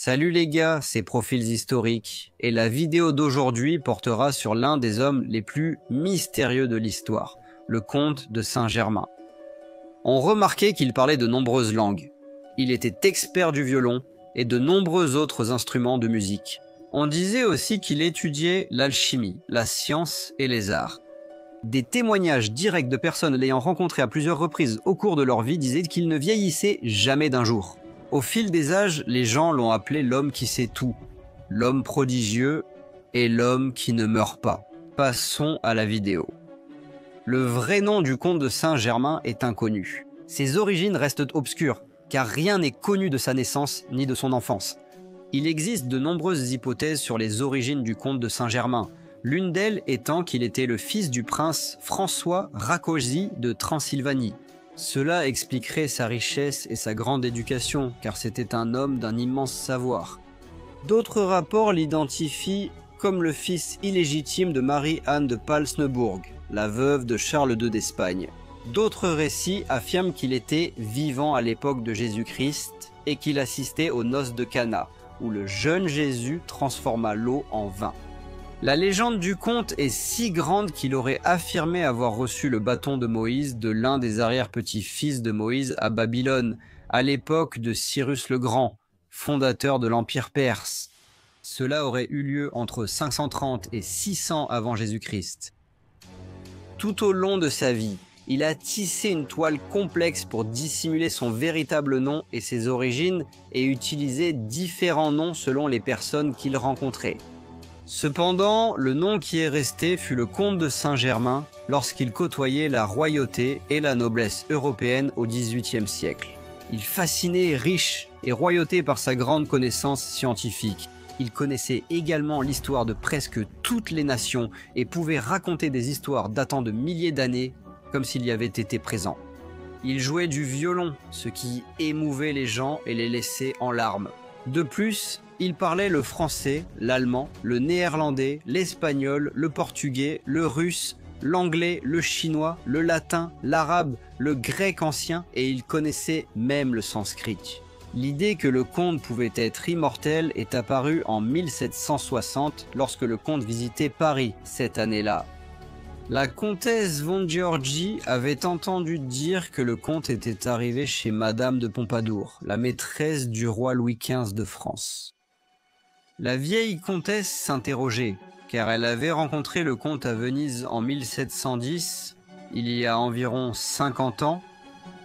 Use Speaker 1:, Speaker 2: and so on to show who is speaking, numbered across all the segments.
Speaker 1: Salut les gars, c'est Profils Historiques, et la vidéo d'aujourd'hui portera sur l'un des hommes les plus mystérieux de l'histoire, le comte de Saint-Germain. On remarquait qu'il parlait de nombreuses langues. Il était expert du violon et de nombreux autres instruments de musique. On disait aussi qu'il étudiait l'alchimie, la science et les arts. Des témoignages directs de personnes l'ayant rencontré à plusieurs reprises au cours de leur vie disaient qu'il ne vieillissait jamais d'un jour. Au fil des âges, les gens l'ont appelé l'homme qui sait tout, l'homme prodigieux et l'homme qui ne meurt pas. Passons à la vidéo. Le vrai nom du comte de Saint-Germain est inconnu. Ses origines restent obscures, car rien n'est connu de sa naissance ni de son enfance. Il existe de nombreuses hypothèses sur les origines du comte de Saint-Germain, l'une d'elles étant qu'il était le fils du prince François Rákóczi de Transylvanie. Cela expliquerait sa richesse et sa grande éducation, car c'était un homme d'un immense savoir. D'autres rapports l'identifient comme le fils illégitime de Marie-Anne de Palsnebourg, la veuve de Charles II d'Espagne. D'autres récits affirment qu'il était vivant à l'époque de Jésus-Christ et qu'il assistait aux noces de Cana, où le jeune Jésus transforma l'eau en vin. La légende du comte est si grande qu'il aurait affirmé avoir reçu le bâton de Moïse de l'un des arrière-petits-fils de Moïse à Babylone, à l'époque de Cyrus le Grand, fondateur de l'Empire perse. Cela aurait eu lieu entre 530 et 600 avant Jésus-Christ. Tout au long de sa vie, il a tissé une toile complexe pour dissimuler son véritable nom et ses origines et utilisé différents noms selon les personnes qu'il rencontrait. Cependant, le nom qui est resté fut le comte de Saint-Germain lorsqu'il côtoyait la royauté et la noblesse européenne au XVIIIe siècle. Il fascinait riches et royauté par sa grande connaissance scientifique. Il connaissait également l'histoire de presque toutes les nations et pouvait raconter des histoires datant de milliers d'années comme s'il y avait été présent. Il jouait du violon, ce qui émouvait les gens et les laissait en larmes. De plus, il parlait le français, l'allemand, le néerlandais, l'espagnol, le portugais, le russe, l'anglais, le chinois, le latin, l'arabe, le grec ancien et il connaissait même le sanskrit. L'idée que le comte pouvait être immortel est apparue en 1760 lorsque le comte visitait Paris cette année-là. La comtesse von Georgi avait entendu dire que le comte était arrivé chez Madame de Pompadour, la maîtresse du roi Louis XV de France. La vieille comtesse s'interrogeait, car elle avait rencontré le comte à Venise en 1710, il y a environ 50 ans.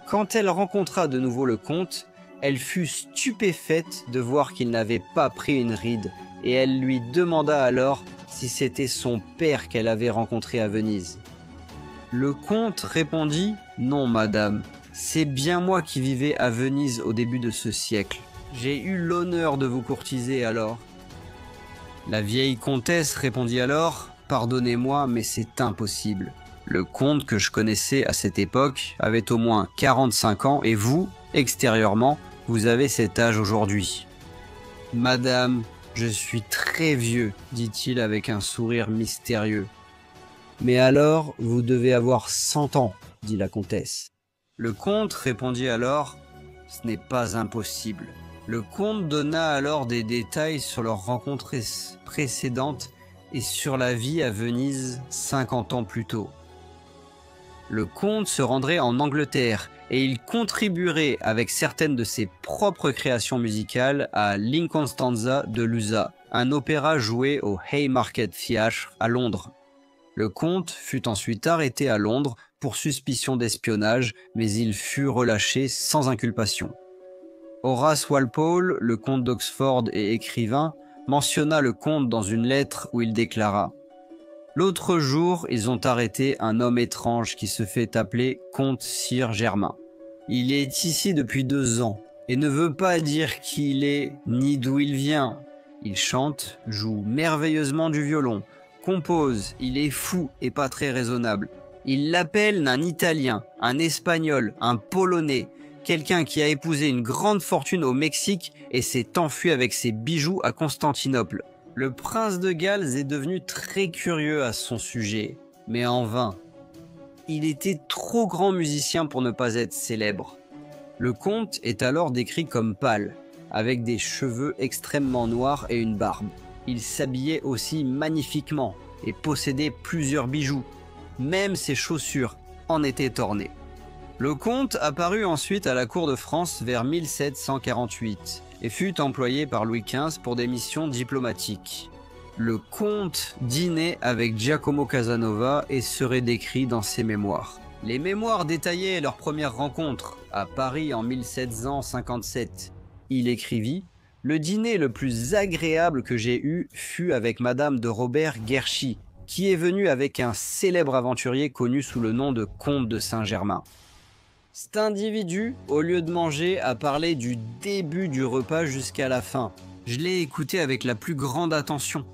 Speaker 1: Quand elle rencontra de nouveau le comte, elle fut stupéfaite de voir qu'il n'avait pas pris une ride, et elle lui demanda alors si c'était son père qu'elle avait rencontré à Venise. Le comte répondit « Non, madame, c'est bien moi qui vivais à Venise au début de ce siècle. J'ai eu l'honneur de vous courtiser alors. » La vieille comtesse répondit alors « Pardonnez-moi, mais c'est impossible. Le comte que je connaissais à cette époque avait au moins 45 ans et vous, extérieurement, vous avez cet âge aujourd'hui. »« Madame, je suis très vieux, dit-il avec un sourire mystérieux. »« Mais alors, vous devez avoir 100 ans, dit la comtesse. » Le comte répondit alors « Ce n'est pas impossible. » Le comte donna alors des détails sur leur rencontre précédente et sur la vie à Venise 50 ans plus tôt. Le comte se rendrait en Angleterre et il contribuerait avec certaines de ses propres créations musicales à L'Incostanza de Lusa, un opéra joué au Haymarket Theatre à Londres. Le comte fut ensuite arrêté à Londres pour suspicion d'espionnage, mais il fut relâché sans inculpation. Horace Walpole, le comte d'Oxford et écrivain, mentionna le comte dans une lettre où il déclara « L'autre jour, ils ont arrêté un homme étrange qui se fait appeler comte Sir Germain. Il est ici depuis 2 ans et ne veut pas dire qui il est ni d'où il vient. Il chante, joue merveilleusement du violon, compose, il est fou et pas très raisonnable. Il l'appelle un Italien, un Espagnol, un Polonais, quelqu'un qui a épousé une grande fortune au Mexique et s'est enfui avec ses bijoux à Constantinople. Le prince de Galles est devenu très curieux à son sujet, mais en vain. Il était trop grand musicien pour ne pas être célèbre. Le comte est alors décrit comme pâle. avec des cheveux extrêmement noirs et une barbe. Il s'habillait aussi magnifiquement et possédait plusieurs bijoux. Même ses chaussures en étaient ornées. Le comte apparut ensuite à la cour de France vers 1748 et fut employé par Louis XV pour des missions diplomatiques. Le comte dînait avec Giacomo Casanova et serait décrit dans ses mémoires. Les mémoires détaillaient leur première rencontre à Paris en 1757. Il écrivit « Le dîner le plus agréable que j'ai eu fut avec Madame de Robert-Guerchy, qui est venue avec un célèbre aventurier connu sous le nom de Comte de Saint-Germain. » Cet individu, au lieu de manger, a parlé du début du repas jusqu'à la fin. Je l'ai écouté avec la plus grande attention.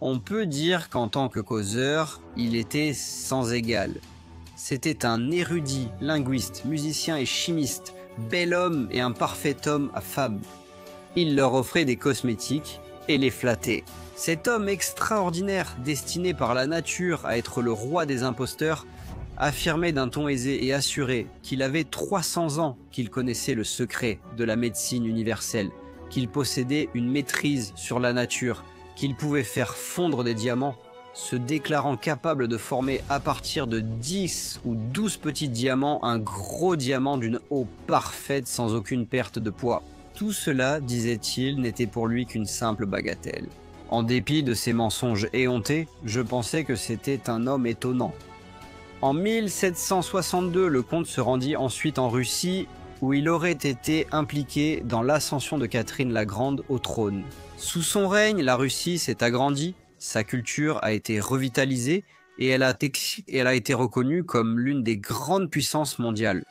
Speaker 1: On peut dire qu'en tant que causeur, il était sans égal. C'était un érudit, linguiste, musicien et chimiste, bel homme et un parfait homme à femmes. Il leur offrait des cosmétiques et les flattait. Cet homme extraordinaire, destiné par la nature à être le roi des imposteurs, affirmait d'un ton aisé et assuré qu'il avait 300 ans qu'il connaissait le secret de la médecine universelle, qu'il possédait une maîtrise sur la nature, qu'il pouvait faire fondre des diamants, se déclarant capable de former à partir de 10 ou 12 petits diamants un gros diamant d'une eau parfaite sans aucune perte de poids. Tout cela, disait-il, n'était pour lui qu'une simple bagatelle. En dépit de ses mensonges éhontés, je pensais que c'était un homme étonnant. En 1762, le comte se rendit ensuite en Russie, où il aurait été impliqué dans l'ascension de Catherine la Grande au trône. Sous son règne, la Russie s'est agrandie, sa culture a été revitalisée et elle a été reconnue comme l'une des grandes puissances mondiales.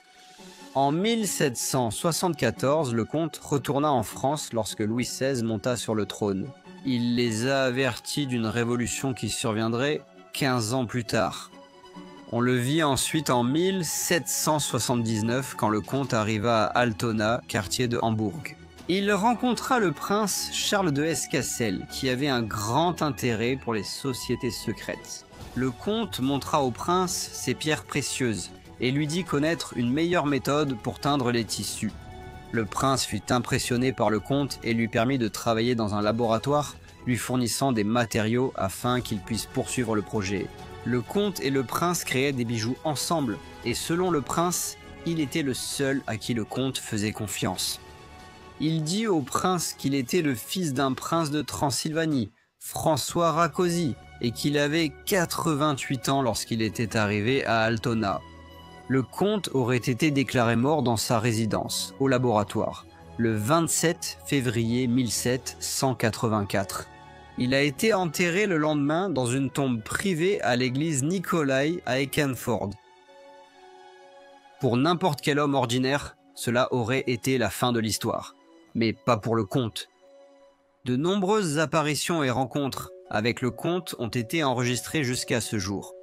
Speaker 1: En 1774, le comte retourna en France lorsque Louis XVI monta sur le trône. Il les a avertis d'une révolution qui surviendrait 15 ans plus tard. On le vit ensuite en 1779 quand le comte arriva à Altona, quartier de Hambourg. Il rencontra le prince Charles de Hesse-Cassel, qui avait un grand intérêt pour les sociétés secrètes. Le comte montra au prince ses pierres précieuses et lui dit connaître une meilleure méthode pour teindre les tissus. Le prince fut impressionné par le comte et lui permit de travailler dans un laboratoire, lui fournissant des matériaux afin qu'il puisse poursuivre le projet. Le comte et le prince créaient des bijoux ensemble, et selon le prince, il était le seul à qui le comte faisait confiance. Il dit au prince qu'il était le fils d'un prince de Transylvanie, François Rákóczi, et qu'il avait 88 ans lorsqu'il était arrivé à Altona. Le comte aurait été déclaré mort dans sa résidence, au laboratoire, le 27 février 1784. Il a été enterré le lendemain dans une tombe privée à l'église Nikolai à Eckernförde. Pour n'importe quel homme ordinaire, cela aurait été la fin de l'histoire, mais pas pour le comte. De nombreuses apparitions et rencontres avec le comte ont été enregistrées jusqu'à ce jour.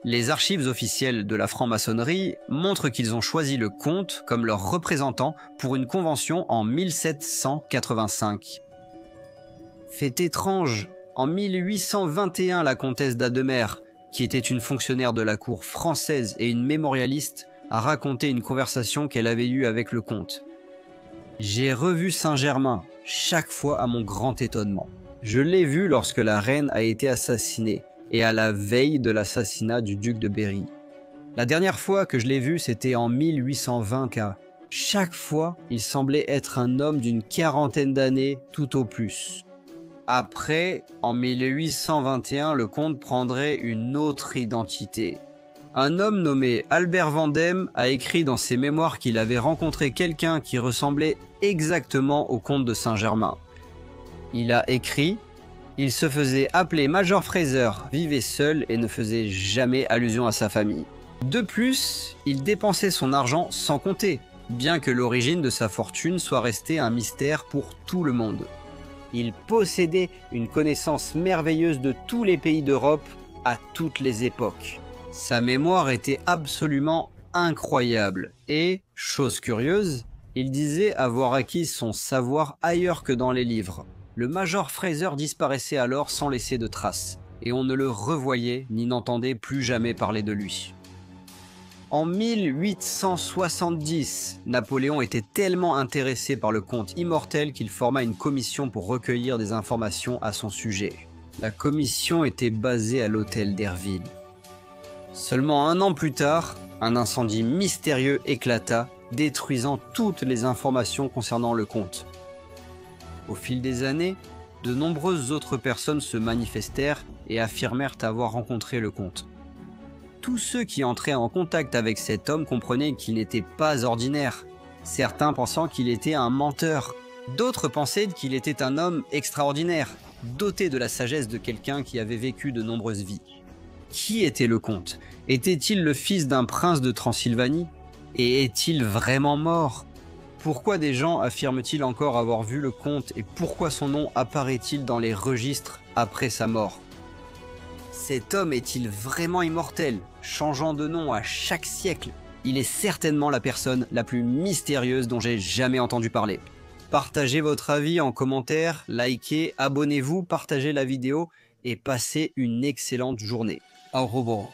Speaker 1: Les archives officielles de la franc-maçonnerie montrent qu'ils ont choisi le comte comme leur représentant pour une convention en 1785. Fait étrange, en 1821, la comtesse d'Ademer, qui était une fonctionnaire de la cour française et une mémorialiste, a raconté une conversation qu'elle avait eue avec le comte. « J'ai revu Saint-Germain, chaque fois à mon grand étonnement. Je l'ai vu lorsque la reine a été assassinée et à la veille de l'assassinat du duc de Berry. La dernière fois que je l'ai vu, c'était en 1820 car chaque fois, il semblait être un homme d'une quarantaine d'années tout au plus. Après, en 1821, le comte prendrait une autre identité. Un homme nommé Albert Vandem a écrit dans ses mémoires qu'il avait rencontré quelqu'un qui ressemblait exactement au comte de Saint-Germain. Il a écrit « Il se faisait appeler Major Fraser, vivait seul et ne faisait jamais allusion à sa famille. De plus, il dépensait son argent sans compter, bien que l'origine de sa fortune soit restée un mystère pour tout le monde. Il possédait une connaissance merveilleuse de tous les pays d'Europe à toutes les époques. Sa mémoire était absolument incroyable et, chose curieuse, il disait avoir acquis son savoir ailleurs que dans les livres. Le Major Fraser disparaissait alors sans laisser de traces, et on ne le revoyait ni n'entendait plus jamais parler de lui. En 1870, Napoléon était tellement intéressé par le conte immortel qu'il forma une commission pour recueillir des informations à son sujet. La commission était basée à l'hôtel d'Herville. Seulement un an plus tard, un incendie mystérieux éclata, détruisant toutes les informations concernant le conte. Au fil des années, de nombreuses autres personnes se manifestèrent et affirmèrent avoir rencontré le conte. Tous ceux qui entraient en contact avec cet homme comprenaient qu'il n'était pas ordinaire, certains pensant qu'il était un menteur, d'autres pensaient qu'il était un homme extraordinaire, doté de la sagesse de quelqu'un qui avait vécu de nombreuses vies. Qui était le comte? Était-il le fils d'un prince de Transylvanie? Et est-il vraiment mort? Pourquoi des gens affirment-ils encore avoir vu le comte et pourquoi son nom apparaît-il dans les registres après sa mort? Cet homme est-il vraiment immortel, changeant de nom à chaque siècle? Il est certainement la personne la plus mystérieuse dont j'ai jamais entendu parler. Partagez votre avis en commentaire, likez, abonnez-vous, partagez la vidéo et passez une excellente journée. Au revoir.